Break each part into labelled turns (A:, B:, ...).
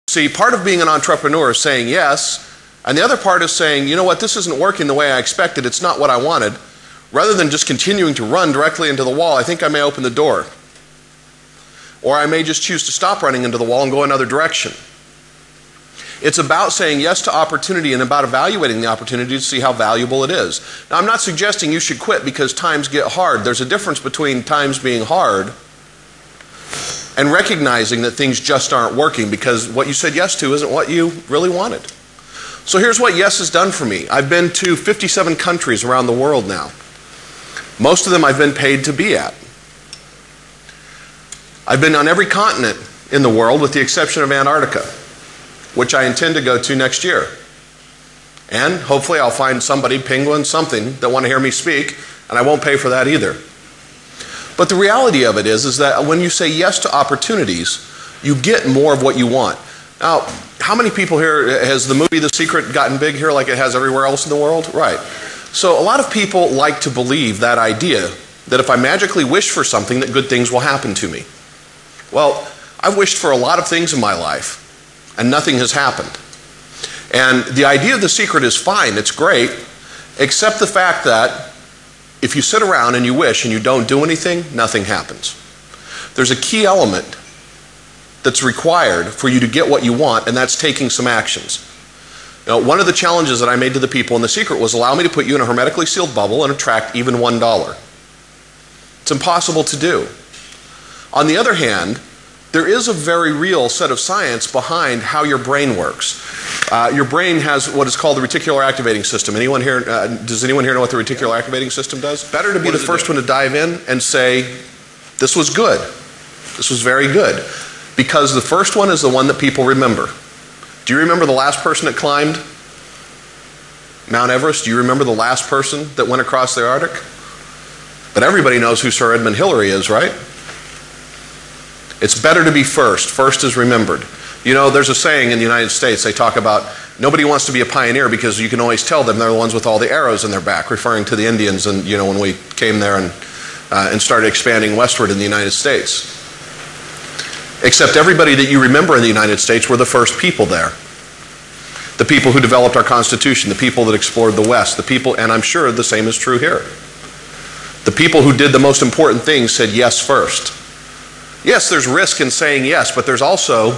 A: See, part of being an entrepreneur is saying yes, and the other part is saying, you know what, this isn't working the way I expected, it's not what I wanted. Rather than just continuing to run directly into the wall, I think I may open the door. Or I may just choose to stop running into the wall and go another direction. It's about saying yes to opportunity and about evaluating the opportunity to see how valuable it is. Now, I'm not suggesting you should quit because times get hard. There's a difference between times being hard and recognizing that things just aren't working because what you said yes to isn't what you really wanted. So here's what yes has done for me. I've been to 57 countries around the world now. Most of them I've been paid to be at. I've been on every continent in the world with the exception of Antarctica, which I intend to go to next year. And hopefully I'll find somebody, penguin, something, that want to hear me speak, and I won't pay for that either. But the reality of it is that when you say yes to opportunities, you get more of what you want. Now, how many people here, has the movie The Secret gotten big here like it has everywhere else in the world? Right. So a lot of people like to believe that idea that if I magically wish for something that good things will happen to me. Well, I've wished for a lot of things in my life and nothing has happened. And the idea of The Secret is fine, it's great, except the fact that if you sit around and you wish and you don't do anything, nothing happens. There's a key element that's required for you to get what you want, and that's taking some actions. Now, one of the challenges that I made to the people in The Secret was allow me to put you in a hermetically sealed bubble and attract even $1. It's impossible to do. On the other hand, there is a very real set of science behind how your brain works. Your brain has what is called the reticular activating system. Anyone here, does anyone here know what the reticular activating system does? Better to be the first one to dive in and say, this was good. This was very good. Because the first one is the one that people remember. Do you remember the last person that climbed Mount Everest? Do you remember the last person that went across the Arctic? But everybody knows who Sir Edmund Hillary is, right? It's better to be first. First is remembered. You know, there's a saying in the United States, they talk about nobody wants to be a pioneer because you can always tell them they're the ones with all the arrows in their back, referring to the Indians and, you know, when we came there and started expanding westward in the United States. Except everybody that you remember in the United States were the first people there. The people who developed our Constitution, the people that explored the West, the people, and I'm sure the same is true here. The people who did the most important things said yes first. Yes, there's risk in saying yes, but there's also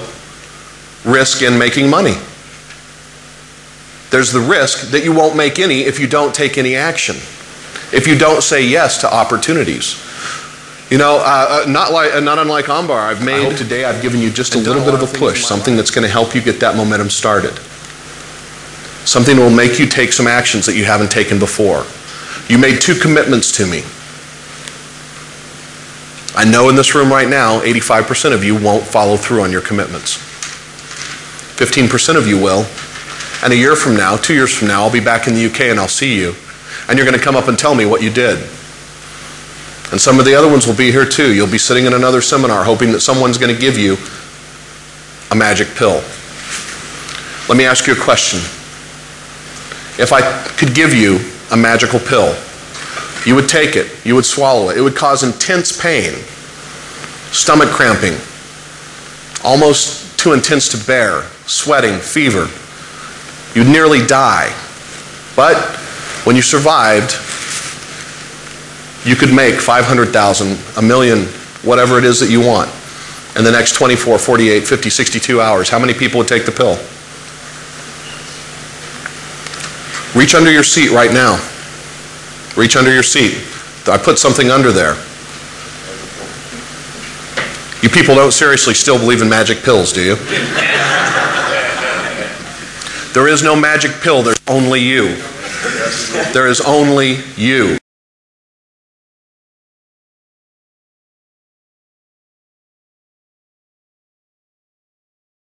A: risk in making money. There's the risk that you won't make any if you don't take any action, if you don't say yes to opportunities. You know, not unlike Ambar, I hope today I've given you just a little bit of a push, something that's going to help you get that momentum started. Something that will make you take some actions that you haven't taken before. You made 2 commitments to me. I know in this room right now, 85% of you won't follow through on your commitments. 15% of you will. And a year from now, 2 years from now, I'll be back in the UK and I'll see you. And you're going to come up and tell me what you did. And some of the other ones will be here too. You'll be sitting in another seminar hoping that someone's going to give you a magic pill. Let me ask you a question. If I could give you a magical pill, you would take it, you would swallow it. It would cause intense pain, stomach cramping, almost too intense to bear, sweating, fever. You'd nearly die. But when you survived, you could make 500,000, $1 million, whatever it is that you want in the next 24, 48, 50, 62 hours. How many people would take the pill? Reach under your seat right now. Reach under your seat. I put something under there. You people don't seriously still believe in magic pills, do you? There is no magic pill. There's only you. There is only you.